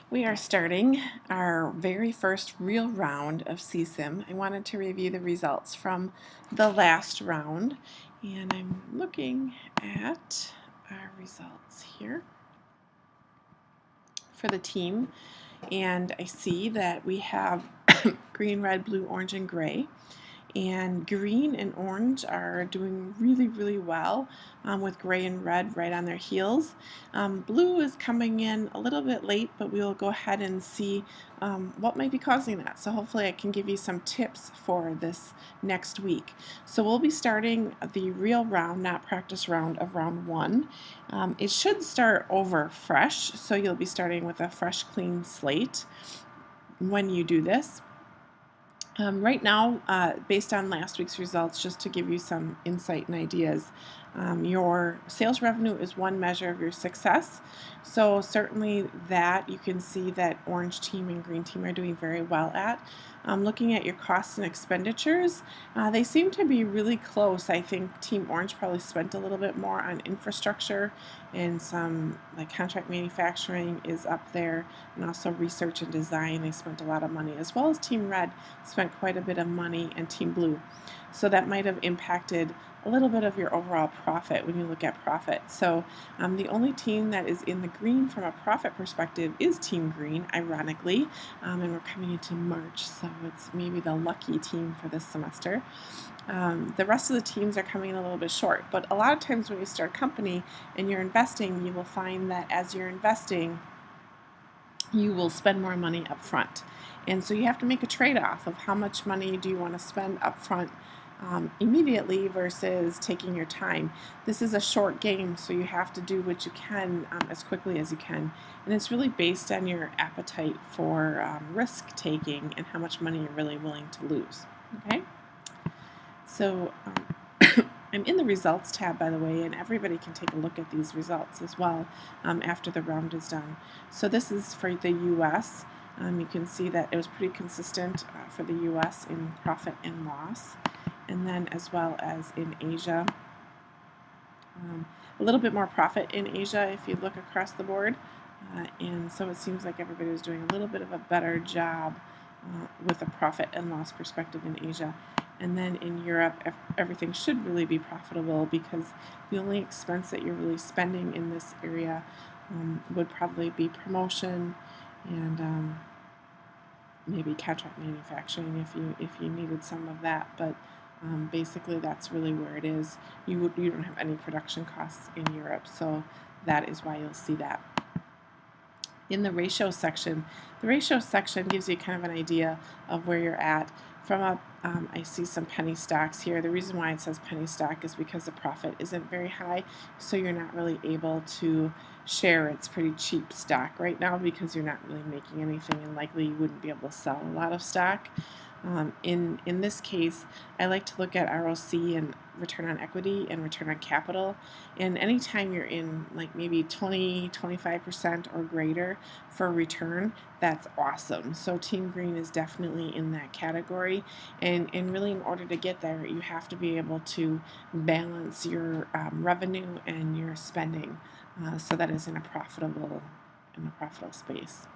We are starting our very first real round of CSIM. I wanted to review the results from the last round, and I'm looking at our results here for the team, and I see that we have green, red, blue, orange, and gray. And green and orange are doing really well, with gray and red right on their heels. Blue is coming in a little bit late, but we'll go ahead and see what might be causing that. So hopefully I can give you some tips for this next week. So we'll be starting the real round, not practice round, of round 1. It should start over fresh, so you'll be starting with a fresh, clean slate when you do this. Right now, based on last week's results, just to give you some insight and ideas, your sales revenue is one measure of your success. So certainly that you can see that orange team and green team are doing very well at. Looking at your costs and expenditures, they seem to be really close. I think Team Orange probably spent a little bit more on infrastructure, and some like contract manufacturing is up there, and also research and design. They spent a lot of money, as well as Team Red spent quite a bit of money, and Team Blue. So that might have impacted a little bit of your overall profit when you look at profit. So the only team that is in the green from a profit perspective is Team Green, ironically, and we're coming into March, so it's maybe the lucky team for this semester. The rest of the teams are coming in a little bit short, but a lot of times when you start a company and you're investing, you will find that as you're investing, you will spend more money up front. And so you have to make a trade-off of how much money do you want to spend up front immediately versus taking your time. This is a short game, so you have to do what you can as quickly as you can. And it's really based on your appetite for risk taking and how much money you're really willing to lose. Okay? So I'm in the results tab, by the way, and everybody can take a look at these results as well after the round is done. So this is for the U.S. You can see that it was pretty consistent for the U.S. in profit and loss, and then as well as in Asia. A little bit more profit in Asia if you look across the board, and so it seems like everybody was doing a little bit of a better job with a profit and loss perspective in Asia. And then in Europe, everything should really be profitable, because the only expense that you're really spending in this area would probably be promotion and maybe contract manufacturing if you needed some of that. But basically that's really where it is. You don't have any production costs in Europe, so that is why you'll see that. In the ratio section, gives you kind of an idea of where you're at. I see some penny stocks here. The reason why it says penny stock is because the profit isn't very high, so you're not really able to share. It's pretty cheap stock right now because you're not really making anything, and likely you wouldn't be able to sell a lot of stock. In this case, I like to look at ROC and return on equity and return on capital. And anytime you're in like maybe 20-25% or greater for return, that's awesome. So Team Green is definitely in that category. And really, in order to get there, you have to be able to balance your revenue and your spending, so that is in a profitable space.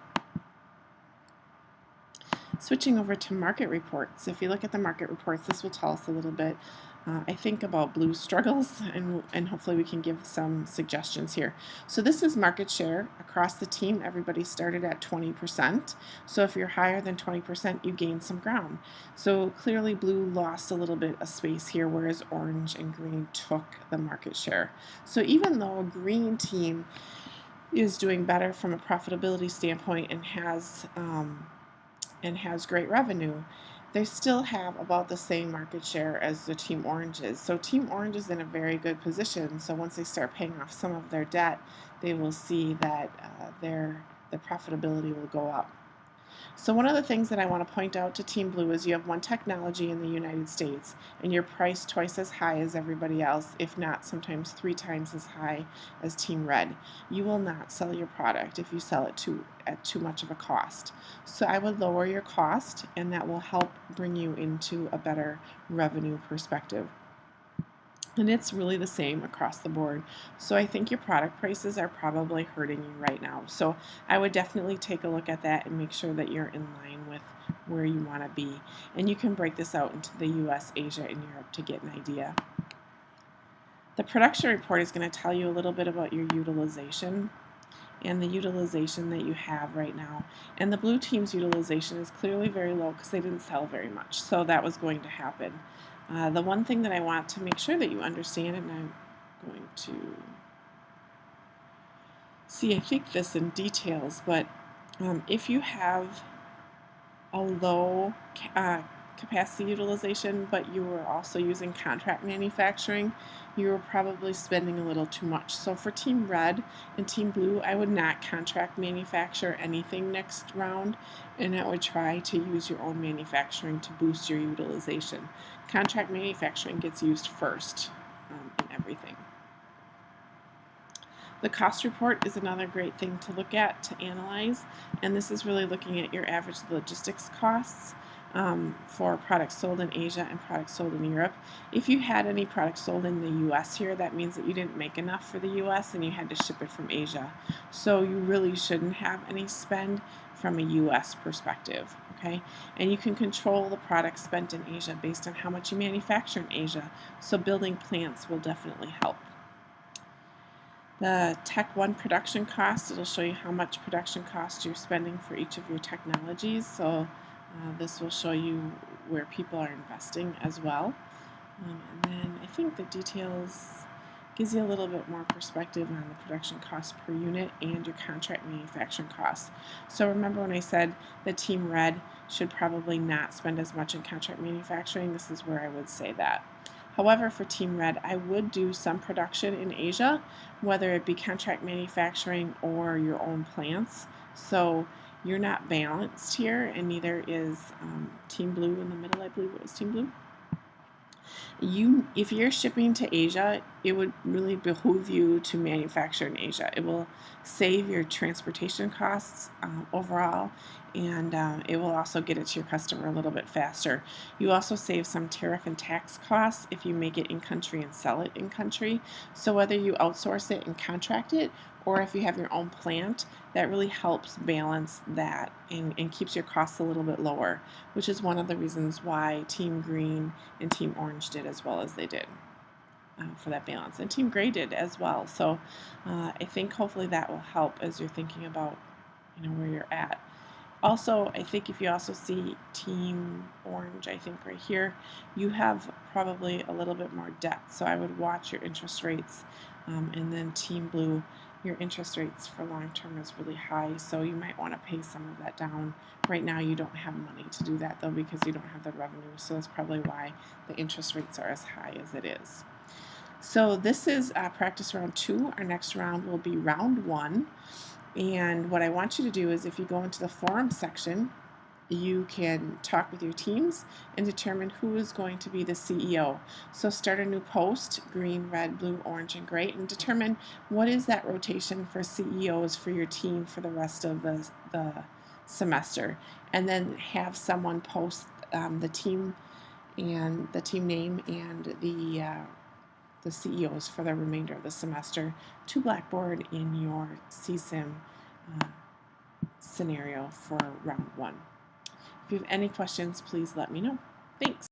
Switching over to market reports. If you look at the market reports, this will tell us a little bit, I think, about blue struggles, and hopefully we can give some suggestions here. So this is market share across the team. Everybody started at 20%. So if you're higher than 20%, you gain some ground. So clearly blue lost a little bit of space here, whereas orange and green took the market share. So even though a green team is doing better from a profitability standpoint and has great revenue, they still have about the same market share as the Team Orange is. So Team Orange is in a very good position. So once they start paying off some of their debt, they will see that their profitability will go up. So one of the things that I want to point out to Team Blue is you have one technology in the United States, and you're priced twice as high as everybody else, if not sometimes 3 times as high as Team Red. You will not sell your product if you sell it at too much of a cost. So I would lower your cost, and that will help bring you into a better revenue perspective. And it's really the same across the board. So I think your product prices are probably hurting you right now. So I would definitely take a look at that and make sure that you're in line with where you want to be. And you can break this out into the US, Asia, and Europe to get an idea. The production report is going to tell you a little bit about your utilization and the utilization that you have right now. And the blue team's utilization is clearly very low because they didn't sell very much. So that was going to happen. The one thing that I want to make sure that you understand, and I'm going to see, I think this in details, but if you have a low capacity utilization, but you were also using contract manufacturing, you were probably spending a little too much. So for Team Red and Team Blue, I would not contract manufacture anything next round, and I would try to use your own manufacturing to boost your utilization. Contract manufacturing gets used first in everything. The cost report is another great thing to look at, to analyze, and this is really looking at your average logistics costs for products sold in Asia and products sold in Europe. If you had any products sold in the US here, that means that you didn't make enough for the US and you had to ship it from Asia. So you really shouldn't have any spend from a US perspective, okay? And you can control the products spent in Asia based on how much you manufacture in Asia, so building plants will definitely help. The Tech 1 production cost, it'll show you how much production cost you're spending for each of your technologies. So this will show you where people are investing as well. And then I think the details gives you a little bit more perspective on the production cost per unit and your contract manufacturing costs. So remember when I said that Team Red should probably not spend as much in contract manufacturing, this is where I would say that. However, for Team Red, I would do some production in Asia, whether it be contract manufacturing or your own plants. So you're not balanced here, and neither is Team Blue in the middle. I believe it was Team Blue. If you're shipping to Asia, it would really behoove you to manufacture in Asia. It will save your transportation costs overall, and it will also get it to your customer a little bit faster. You also save some tariff and tax costs if you make it in country and sell it in country. So whether you outsource it and contract it, or if you have your own plant, that really helps balance that and keeps your costs a little bit lower, which is one of the reasons why Team Green and Team Orange did as well as they did for that balance. And Team Gray did as well. So I think hopefully that will help as you're thinking about where you're at. Also, I think if you also see Team Orange, I think right here, you have probably a little bit more debt. So I would watch your interest rates. And then Team Blue, your interest rates for long term is really high, so you might want to pay some of that down. Right now you don't have money to do that though because you don't have the revenue, so that's probably why the interest rates are as high as it is. So this is practice round 2. Our next round will be round 1. And what I want you to do is if you go into the forum section, you can talk with your teams and determine who is going to be the CEO. So start a new post, green, red, blue, orange, and gray, and determine what is that rotation for CEOs for your team for the rest of the semester. And then have someone post the team and the team name and the CEOs for the remainder of the semester to Blackboard in your CSIM scenario for round 1. If you have any questions, please let me know. Thanks.